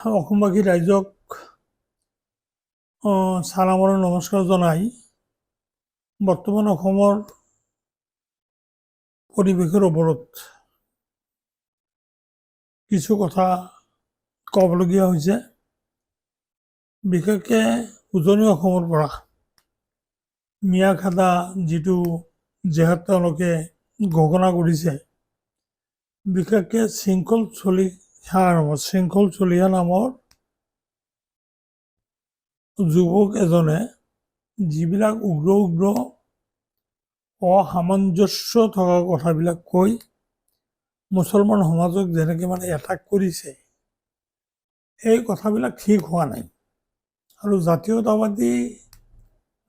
অসমবাসী ৰাইজক চালাম আৰু নমস্কাৰ জনাই বৰ্তমান অসমৰ পৰিৱেশৰ ওপৰত কিছু কথা ক'বলগীয়া হৈছে। বিশেষকৈ উজনি অসমৰ পৰা মিয়াখাদা যিটো জেহাত তেওঁলোকে ঘোষণা কৰিছে, বিশেষকৈ শৃংখল চলিহা নামৰ যুৱক এজনে যিবিলাক উগ্ৰ অসামঞ্জস্য থকা কথাবিলাক কৈ মুছলমান সমাজক যেনেকৈ এটাক কৰিছে, এই কথাবিলাক ঠিক হোৱা নাই। আৰু জাতীয়তাবাদী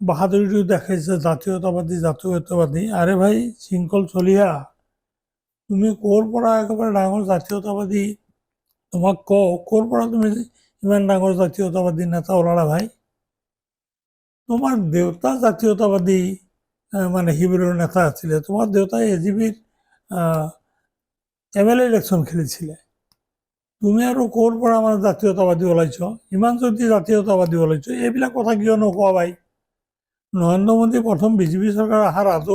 বাহাদুৰিটো দেখাইছে, জাতীয়তাবাদী। আৰে ভাই শৃংখল চলিহা, তুমি ক'ৰ পৰা একেবাৰে ডাঙৰ জাতীয়তাবাদী, তোমাক ক'ৰ পৰা তুমি ইমান ডাঙৰ জাতীয়তাবাদী নেতা ওলালা ভাই? তোমাৰ দেউতা জাতীয়তাবাদী শিবিৰৰ নেতা আছিলে, তোমাৰ দেউতাই AGPৰ MLA ইলেকশ্যন খেলিছিলে। তুমি আৰু ক'ৰ পৰা জাতীয়তাবাদী ওলাইছ? ইমান যদি জাতীয়তাবাদী ওলাইছ, এইবিলাক কথা কিয় নোকোৱা ভাই? নৰেন্দ্ৰ মোদী প্ৰথম BJP চৰকাৰ অহাৰ আগত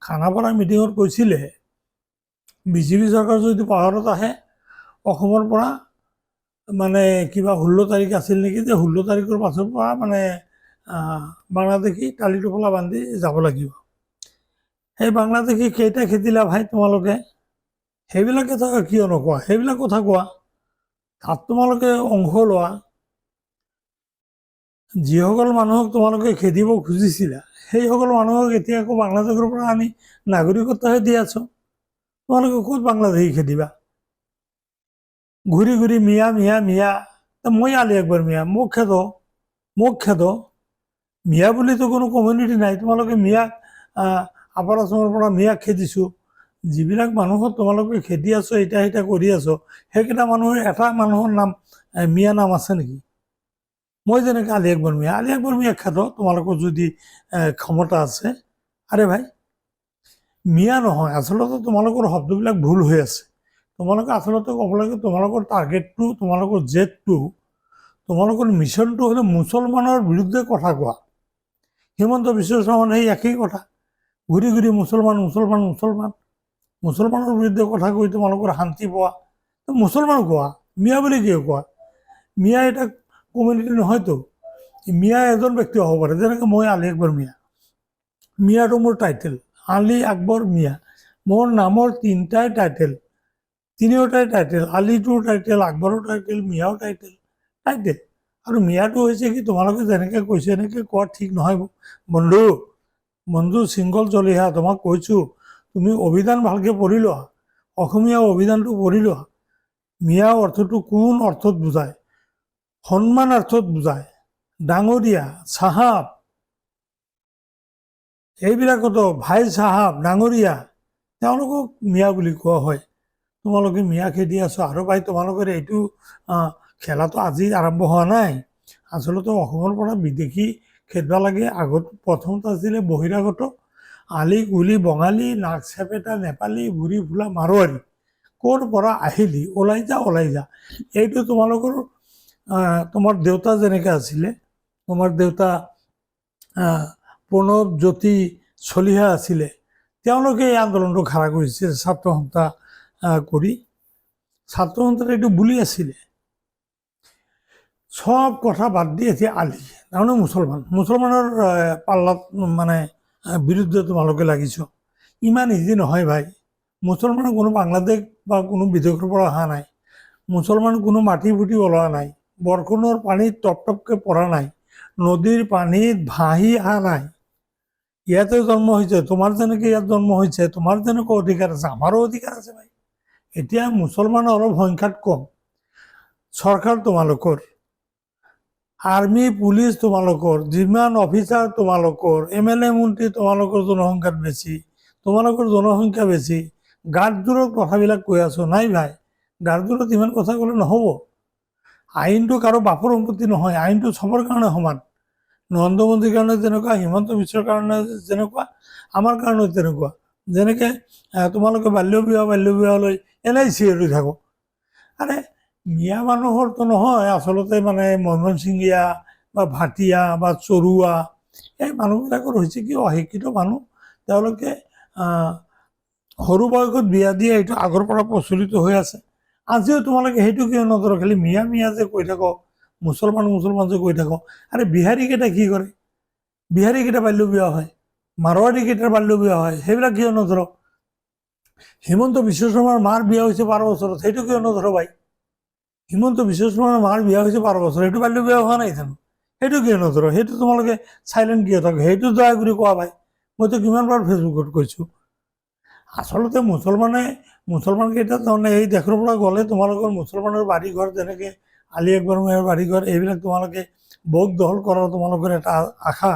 খানাপাৰা মিটিঙত কৈছিলে, BJP চৰকাৰ যদি পাৱাৰত আহে, অসমৰ পৰা কিবা 16 তাৰিখ আছিল নেকি, যে 16 তাৰিখৰ পাছৰ পৰা বাংলাদেশী টালি টোপোলা বান্ধি যাব লাগিব। সেই বাংলাদেশী কেইটা খেদিলা ভাই তোমালোকে? সেইবিলাক কথা কিয় নকোৱা? সেইবিলাক কথা কোৱা। তাত তোমালোকে অংশ লোৱা। যিসকল মানুহক তোমালোকে খেদিব খুজিছিলা, সেইসকল মানুহক এতিয়া আকৌ বাংলাদেশৰ পৰা আনি নাগৰিকত্বহে দি আছ। তোমালোকে ক'ত বাংলাদেশী খেদিবা? ঘূৰি ঘূৰি মিয়া। মই আলি আকবৰ মিয়া, মোক খেদ। মিয়া বুলিতো কোনো কমিউনিটি নাই। তোমালোকে মিয়াক আপাৰ আছামৰ পৰা মিয়াক খেদিছো। যিবিলাক মানুহক তোমালোকে খেদি আছো, এতিয়া কৰি আছো, সেইকেইটা মানুহৰ এটা মানুহৰ নাম মিয়া নাম আছে নেকি? মই যেনেকৈ আলি আকবৰ মিয়াক খেদ, তোমালোকৰ যদি ক্ষমতা আছে। আৰে ভাই, মিয়া নহয়, আচলতে তোমালোকৰ শব্দবিলাক ভুল হৈ আছে। তোমালোকে আচলতে ক'ব লাগে, তোমালোকৰ টাৰ্গেটটো, তোমালোকৰ জেদটো, তোমালোকৰ মিছনটো হ'লে মুছলমানৰ বিৰুদ্ধে কথা কোৱা। হিমন্ত বিশ্ব শৰ্মাৰ সেই একেই কথা, ঘূৰি ঘূৰি মুছলমানৰ বিৰুদ্ধে কথা কৈ তোমালোকৰ শান্তি পোৱা। মুছলমান কোৱা, মিয়া বুলি কিয় কোৱা? মিয়া এটা কমিউনিটি নহয়তো। মিয়া এজন ব্যক্তি হ'ব পাৰে, যেনেকৈ মই আলি আকবৰ মিয়া। মিয়াটো মোৰ টাইটেল, আলি আকবৰ মিয়া। মোৰ নামৰ তিনিওটাই টাইটেল, আলিটোৰ টাইটেল, আকবৰৰ টাইটেল, মিয়াও টাইটেল। আৰু মিয়াটো হৈছে কি, তোমালোকে যেনেকৈ কৈছে এনেকৈ কোৱা ঠিক নহয় বন্ধু শৃংখল চলিহা। তোমাক কৈছো, তুমি অভিধান ভালকে পঢ়ি লোৱা, অসমীয়া অভিধানটো পঢ়ি লোৱা। মিয়া অৰ্থটো কোন অৰ্থত বুজায়? সন্মান অৰ্থত বুজায়। ডাঙৰীয়া, চাহাব, এইবিলাকতো ভাই চাহাব, ডাঙৰীয়া, তেওঁলোকক মিয়া বুলি কোৱা হয়। তোমালোকে মিয়া খেদি আছো। আৰু ভাই, তোমালোকৰ এইটো খেলাটো আজি আৰম্ভ হোৱা নাই। আচলতে অসমৰ পৰা বিদেশী খেদবা লাগে। আগত প্ৰথমত আছিলে বহিৰাগত, আলি কুলি বঙালী, নাক চেপেটা নেপালী, ভুৰি ফুলা মাৰোৱাৰী। ক'ৰ পৰা আহিলি? ওলাই যা। এইটো তোমালোকৰ তোমাৰ দেউতা যেনেকৈ আছিলে, তোমাৰ দেউতা প্ৰণৱ জ্যোতি চলিহা আছিলে, তেওঁলোকে এই আন্দোলনটো খাৰা কৰিছিল। ছাত্ৰ সন্থা কৰি, ছাত্ৰ সন্থাৰ এইটো বুলি আছিলে। সব কথা বাদ দি এতিয়া আলি, তাৰমানে মুছলমানৰ পাল্লাত বিৰুদ্ধে তোমালোকে লাগিছ। ইমান ইজি নহয় ভাই। মুছলমান কোনো বাংলাদেশ বা কোনো বিদেশৰ পৰা অহা নাই। মুছলমান কোনো মাটি ফুটি ওলোৱা নাই। বৰষুণৰ পানীত টপটপকৈ পৰা নাই। নদীৰ পানীত ভাহি অহা নাই। ইয়াতে জন্ম হৈছে। তোমাৰ যেনেকৈ ইয়াত জন্ম হৈছে, তোমাৰ যেনেকুৱা অধিকাৰ আছে, আমাৰো অধিকাৰ আছে ভাই। এতিয়া মুছলমান অলপ সংখ্যাত কম। চৰকাৰ তোমালোকৰ, আৰ্মি পুলিচ তোমালোকৰ, যিমান অফিচাৰ তোমালোকৰ, MLA মন্ত্ৰী তোমালোকৰ জনসংখ্যাত বেছি, তোমালোকৰ জনসংখ্যা বেছি। গাঁতযোৰত কথাবিলাক কৈ আছো। নাই ভাই, গাঁতযোৰত ইমান কথা ক'লে নহ'ব। আইনটো কাৰো বাপৰ সম্পত্তি নহয়, আইনটো চবৰ কাৰণে সমান। নৰেন্দ্ৰ মোদীৰ কাৰণে যেনেকুৱা, হিমন্ত বিশ্বৰ কাৰণে যেনেকুৱা, আমাৰ কাৰণেও তেনেকুৱা। যেনেকৈ তোমালোকে বাল্য বিবাহলৈ NIC লৈ থাকো। আৰে মিয়া মানুহৰতো নহয় আচলতে, মানে ময়মনসিংহীয়া বা ভাটিয়া বা চৰুৱা, এই মানুহবিলাকৰ হৈছে কি অশিক্ষিত মানুহ। তেওঁলোকে সৰু বয়সত বিয়া দিয়ে, এইটো আগৰ পৰা প্ৰচলিত হৈ আছে। আজিও তোমালোকে সেইটো কিয় নধৰা? খালি মিয়া মিয়া যে কৈ থাক, মুছলমান মুছলমান যে কৈ থাক। আৰে বিহাৰীকেইটা কি কৰে? বিহাৰীকেইটা বাল্য বিবাহ হয়, মাৰোৱাৰীকেইটাৰ বাল্য বিবাহ হয়, সেইবিলাক কিয় নধৰ? হিমন্ত বিশ্ব শৰ্মাৰ মাৰ বিয়া হৈছে 12 বছৰত, সেইটো কিয় নধৰ ভাই? হিমন্ত বিশ্ব শৰ্মাৰ মাৰ বিয়া হৈছে 12 বছৰ, সেইটো বাল্য বিবাহ হোৱা নাই জানো? সেইটো কিয় নধৰ? সেইটো তোমালোকে চাইলেণ্ট কিয় থাকো? সেইটো দয়া কৰি কোৱা ভাই। মইতো কিমানবাৰ ফেচবুকত কৈছোঁ। আচলতে মুছলমানকেইটা তাৰমানে এই দেশৰ পৰা গ'লে তোমালোকৰ মুছলমানৰ বাড়ী ঘৰ, যেনেকৈ আলী আকবৰ মিয়াৰ বাড়ী ঘৰ, এইবিলাক তোমালোকে বোগ দখল কৰাৰ তোমালোকৰ এটা আশা।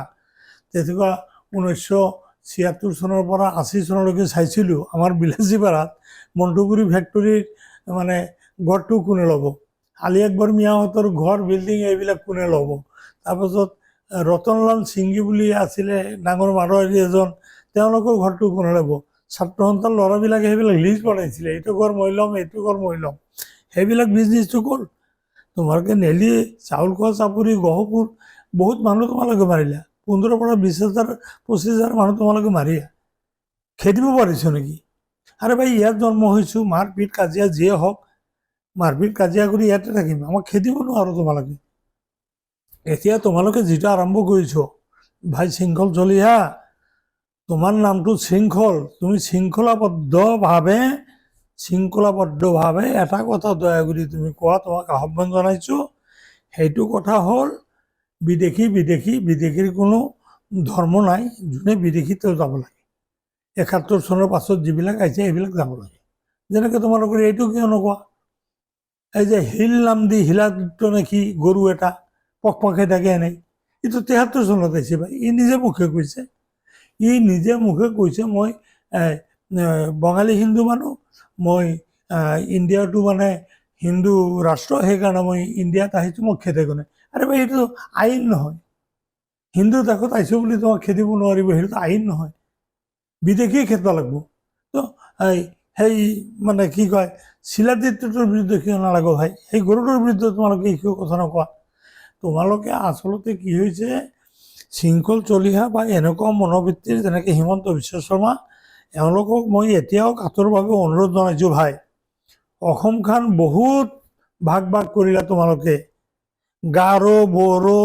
তেনেকুৱা 1976 চনৰ পৰা 80 চনলৈকে চাইছিলোঁ আমাৰ বিলাসীপাৰাত মণ্টুগুৰি ফেক্টৰীৰ মানে ঘৰটো কোনে ল'ব, আলী আকবৰ মিয়াহঁতৰ ঘৰ বিল্ডিং এইবিলাক কোনে ল'ব। তাৰপাছত ৰতনলাল সিংগী বুলি আছিলে ডাঙৰ মাৰোৱাৰী এজন, তেওঁলোকৰ ঘৰটো কোনে ল'ব। ছাত্ৰ সন্থাৰ ল'ৰাবিলাকে সেইবিলাক লিষ্ট বনাইছিলে, এইটো ঘৰ মই ল'ম, এইটো ঘৰ মই ল'ম। সেইবিলাক বিজনেছটো গ'ল। তোমালোকে নেলি চাউল খোৱা চাপৰি গহপুৰ বহুত মানুহ তোমালোকে মাৰিলা, 15 পৰা 20,000 25,000 মানুহ তোমালোকে মাৰিয়া। খেদিব পাৰিছো নেকি? আৰে ভাই ইয়াত জন্ম হৈছোঁ, মাৰপিট কাজিয়া যিয়ে হওক, মাৰপিট কাজিয়া কৰি ইয়াতে থাকিম, আমাক খেদিব নোৱাৰো তোমালোকে। এতিয়া তোমালোকে যিটো আৰম্ভ কৰিছো, ভাই শৃংখল চলিহা, তোমাৰ নামটো শৃংখল, তুমি শৃংখলাবদ্ধভাৱে এটা কথা দয়া কৰি তুমি কোৱা, তোমাক আহ্বান জনাইছো। সেইটো কথা হ'ল বিদেশীৰ কোনো ধৰ্ম নাই, যোনে বিদেশীতেও যাব লাগে। 71 চনৰ পাছত যিবিলাক আহিছে সেইবিলাক যাব লাগে। যেনেকৈ তোমালোকৰ এইটো কিয় নকোৱা? এই যে হিল নাম দি হিলাদত্ত নেকি গৰু এটা পকপকাই থাকে এনেই, এইটো 73 চনত আহিছে ভাই, ই নিজে মুখে কৈছে মই বঙালী হিন্দু মানুহ, মই ইণ্ডিয়াটো মানে হিন্দু ৰাষ্ট্ৰ, সেইকাৰণে মই ইণ্ডিয়াত আহিছোঁ, মোক খেদে কোনে? আৰে ভাই এইটো আইন নহয়। হিন্দু দেশত আহিছোঁ বুলি তোমাক খেদিব নোৱাৰিব, সেইটো আইন নহয়, বিদেশীয়ে খেদব লাগিব। তো সেই মানে কি কয়, শিলাদিত্যটোৰ বিৰুদ্ধে কিয় নালাগো ভাই? সেই গৰুটোৰ বিৰুদ্ধে তোমালোকে কিয় কথা নকোৱা? তোমালোকে আচলতে কি হৈছে, শৃংখল চলিহা বা এনেকুৱা মনোবৃত্তিৰ, যেনেকৈ হিমন্ত বিশ্ব শৰ্মা, এওঁলোকক মই এতিয়াও কাতৰভাৱে অনুৰোধ জনাইছোঁ, ভাই অসমখন বহুত ভাগ কৰিলা তোমালোকে, গাৰো, বড়ো,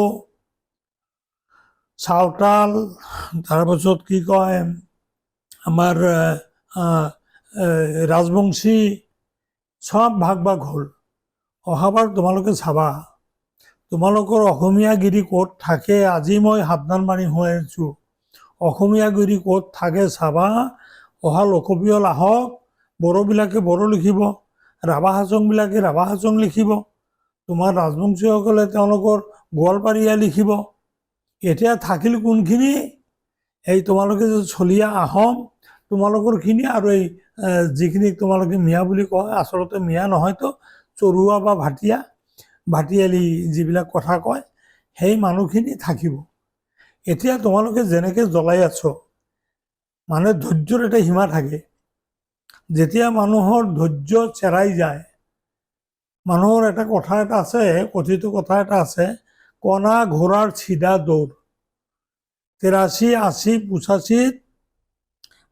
চাওতাল, তাৰপাছত কি কয় আমাৰ ৰাজবংশী, সব ভাগ হ'ল। অহাবাৰ তোমালোকে চাবা, তোমালোকৰ অসমীয়াগিৰি ক'ত থাকে। আজি মই সাৱধান বাণী হৈ আছোঁ, অসমীয়াগিৰি ক'ত থাকে চাবা। অহা লোকপিয়ল আহক, বড়োবিলাকে বড়ো লিখিব, ৰাভা হাজংবিলাকে ৰাভা হাজং লিখিব, তোমাৰ ৰাজবংশীসকলে তেওঁলোকৰ গোৱালপাৰীয়া লিখিব। এতিয়া থাকিল কোনখিনি? এই তোমালোকে যে চলিয়া আহোম, তোমালোকৰখিনি, আৰু এই যিখিনিক তোমালোকে মিয়া বুলি কয়, আচলতে মিয়া নহয়তো, চৰুৱা বা ভাটিয়ালি যিবিলাক কথা কয়, সেই মানুহখিনি থাকিব। এতিয়া তোমালোকে যেনেকৈ জ্বলাই আছো, মানে ধৈৰ্যৰ এটা সীমা থাকে। যেতিয়া মানুহৰ ধৈৰ্য চেৰাই যায়, মানুহৰ এটা কথা এটা আছে, কথিত কথা এটা আছে, কণা ঘোঁৰাৰ চিধা দৌৰ। 83, 80, 85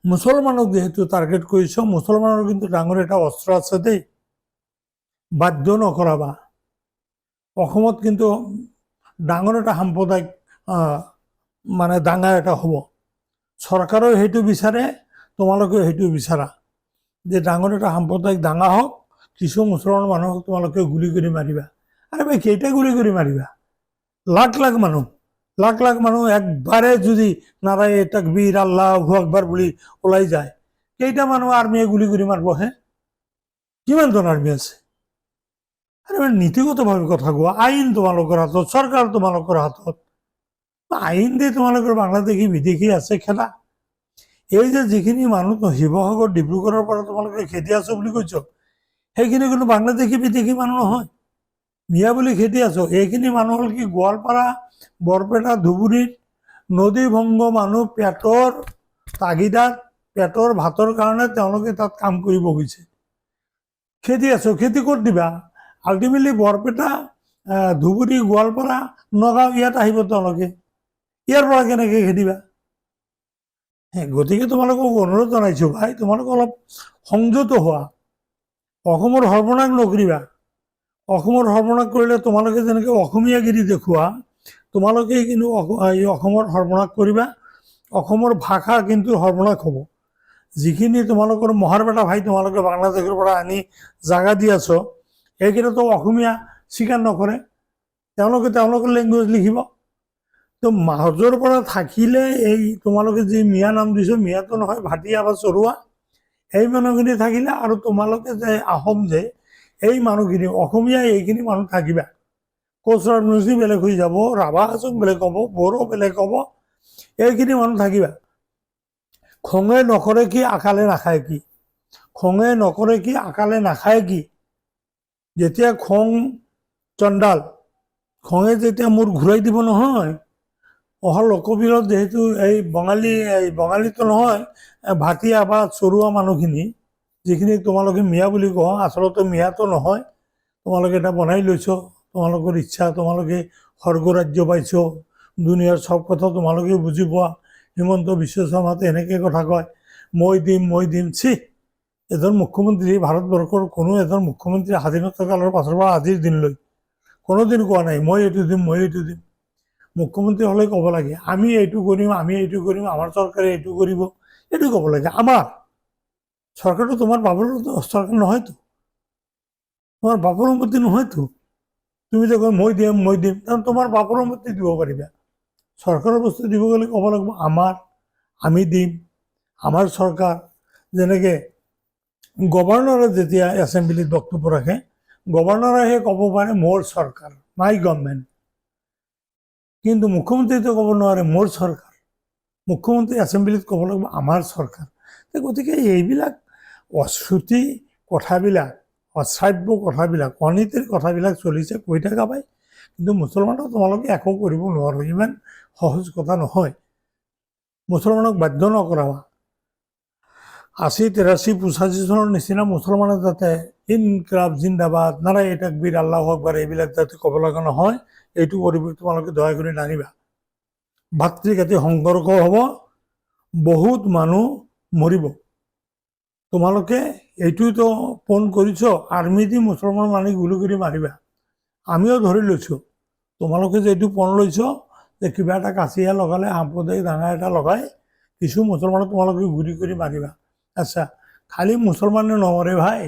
মুছলমানক যেহেতু টাৰ্গেট কৰিছ, মুছলমানৰ কিন্তু ডাঙৰ এটা অস্ত্ৰ আছে দেই, বাধ্য নকৰাবা। অসমত কিন্তু ডাঙৰ এটা সাম্প্ৰদায়িক মানে দাঙ্গা এটা হ'ব। চৰকাৰেও সেইটো বিচাৰে, তোমালোকেও সেইটো বিচাৰা, যে ডাঙৰ এটা সাম্প্ৰদায়িক দাঙ্গা হওক, কিছু মুছলমান মানুহক তোমালোকে গুলি কৰি মাৰিবা। আৰে ভাই কেইটা গুলি কৰি মাৰিবা? লাখ লাখ মানুহ একবাৰে যদি নাৰায়ে তাকবীৰ আল্লাহু আকবাৰ বুলি ওলাই যায়, কেইটা মানুহ আৰ্মিয়ে গুলি কৰি মাৰিব? হে, কিমানজন আৰ্মি আছে? আৰে নীতিগতভাৱে কথা কোৱা। আইন তোমালোকৰ হাতত, চৰকাৰ তোমালোকৰ হাতত, আইন দি তোমালোকৰ বাংলাদেশী বিদেশী আছে খেলা। এই যে যিখিনি মানুহ শিৱসাগৰ ডিব্ৰুগড়ৰ পৰা তোমালোকে খেদি আছো বুলি কৈছ, সেইখিনি কোনো বাংলাদেশী বিদেশী মানুহ নহয়, মিয়া বুলি খেদি আছো। এইখিনি মানুহ হ'ল কি গোৱালপাৰা, বৰপেটা, ধুবুৰীৰ নদীভংগ মানুহ, পেটৰ তাগিদাত, পেটৰ ভাতৰ কাৰণে তেওঁলোকে তাত কাম কৰিব গৈছে। খেদি আছো, খেতি ক'ত দিবা? আল্টিমেটলি বৰপেটা, ধুবুৰী, গোৱালপাৰা, নগাঁও ইয়াত আহিব তেওঁলোকে, ইয়াৰ পৰা কেনেকৈ খেদিবা? গতিকে তোমালোকক অনুৰোধ জনাইছোঁ ভাই, তোমালোক অলপ সংযত হোৱা, অসমৰ সৰ্বনাশ নকৰিবা। অসমৰ সৰ্বনাশ কৰিলে তোমালোকে যেনেকৈ অসমীয়াগিৰি দেখুওৱা, তোমালোকে কিন্তু এই অসমৰ সৰ্বনাশ কৰিবা। অসমৰ ভাষা কিন্তু সৰ্বনাশ হ'ব। যিখিনি তোমালোকৰ মহাৰপেটা ভাই তোমালোকে বাংলাদেশৰ পৰা আনি জাগা দি আছ, সেইকেইটাতো অসমীয়া স্বীকাৰ নকৰে, তেওঁলোকৰ লেংগুৱেজ লিখিব। তো মাজৰ পৰা থাকিলে এই তোমালোকে যি মিয়া নাম দিছ, মিয়াটো নহয়, ভাটিয়া বা চৰুৱা, এই মানুহখিনি থাকিলে, আৰু তোমালোকে যে আহোম যে এই মানুহখিনি অসমীয়া এইখিনি মানুহ থাকিবা। কোচ ৰাজবংশী বেলেগ হৈ যাব, ৰাভা হাজং বেলেগ হ'ব, বড়ো বেলেগ হ'ব, এইখিনি মানুহ থাকিবা। খঙে নকৰে কি আকালে নাখায় কি? খঙে নকৰে কি আকালে নাখায় কি? যেতিয়া খং চণ্ডাল, খঙে যেতিয়া মূৰ ঘূৰাই দিব নহয়, অহা লোকবিলত যেহেতু এই বঙালীটো নহয়, ভাটিয়া বা চৰুৱা মানুহখিনি, যিখিনি তোমালোকে মিয়া বুলি কোৱা, আচলতে মিয়াটো নহয়, তোমালোকে এটা বনাই লৈছ, তোমালোকৰ ইচ্ছা, তোমালোকে স্বৰ্গৰাজ্য পাইছ, দুনিয়াৰ চব কথা তোমালোকে বুজি পোৱা। হিমন্ত বিশ্ব শৰ্মাতে এনেকৈ কথা কয়, মই দিম। এজন মুখ্যমন্ত্ৰী, ভাৰতবৰ্ষৰ কোনো এজন মুখ্যমন্ত্ৰী স্বাধীনতা কালৰ পাছৰ পৰা আজিৰ দিনলৈ কোনোদিন কোৱা নাই মই এইটো দিম। মুখ্যমন্ত্ৰী হ'লে ক'ব লাগে, আমি এইটো কৰিম, আমাৰ চৰকাৰে এইটো কৰিব, এইটো ক'ব লাগে। আমাৰ চৰকাৰটো তোমাৰ বাপৰ চৰকাৰ নহয়তো, তোমাৰ বাপৰ সম্পত্তি নহয়তো। তুমি যে কয় মই দিম, কাৰণ তোমাৰ বাপৰ সম্পত্তি দিব পাৰিবা। চৰকাৰৰ বস্তু দিব গ'লে ক'ব লাগিব আমি দিম, আমাৰ চৰকাৰ। যেনেকৈ গভৰ্ণৰে যেতিয়া এছেম্বলিত বক্তব্য ৰাখে, গভৰ্ণৰেহে ক'ব পাৰে মোৰ চৰকাৰ, মাই গভৰ্ণমেণ্ট। কিন্তু মুখ্যমন্ত্ৰীটো ক'ব নোৱাৰে মোৰ চৰকাৰ। মুখ্যমন্ত্ৰী এছেম্বলিত ক'ব লাগিব আমাৰ চৰকাৰ। গতিকে এইবিলাক অশ্ৰুতি কথাবিলাক, অশ্ৰাব্য কথাবিলাক, অনীতিৰ কথাবিলাক চলিছে, কৈ থকা পাই। কিন্তু মুছলমানক তোমালোকে একো কৰিব নোৱাৰো, ইমান সহজ কথা নহয়। মুছলমানক বাধ্য নকৰাবা। ৮০, ৮৩, ৮৫ চনৰ নিচিনা মুছলমানে যাতে ইনকলাব জিন্দাবাদ, নাৰায়ে তাকবীৰ, আল্লাহু আকবৰ এইবিলাক যাতে ক'ব লগা নহয়, এইটো পৰিৱেশ তোমালোকে দয়া কৰি নানিবা। ভাতৃঘাতী সংঘৰ্ষ হ'ব, বহুত মানুহ মৰিব। তোমালোকে এইটোতো ফোন কৰিছ, আৰ্মি দি মুছলমান মানুহ গুলি কৰি মাৰিবা। আমিও ধৰি লৈছোঁ, তোমালোকে যে এইটো পণ লৈছ যে কিবা এটা কাচিয়া লগালে, সাম্প্ৰদায়িক ডাঙৰ এটা লগাই কিছু মুছলমানক তোমালোকে গুলি কৰি মাৰিবা। আচ্ছা, খালি মুছলমানে নমৰে ভাই,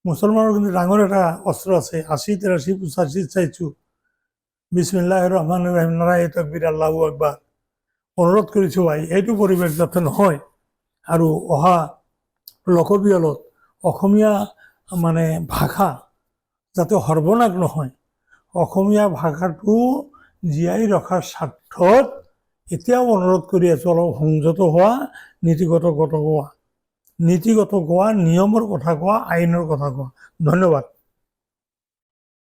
মুছলমানৰ কিন্তু ডাঙৰ এটা অস্ত্ৰ আছে। ৮০, ৮৩, ৮৫ চাইছোঁ। বিসমিল্লাহিৰ ৰহমানিৰ ৰহিম, নাৰায়ে তাকবীৰ, আল্লাহু আকবৰ। অনুৰোধ কৰিছোঁ ভাই, এইটো পৰিৱেশ যাতে নহয়। আৰু অহা লোকপিয়লত অসমীয়া ভাষা যাতে সৰ্বনাশ নহয়, অসমীয়া ভাষাটো জীয়াই ৰখাৰ স্বাৰ্থত এতিয়াও অনুৰোধ কৰি আছোঁ, অলপ সংযত হোৱা, নীতিগত কোৱা, নিয়মৰ কথা কোৱা, আইনৰ কথা কোৱা। ধন্যবাদ।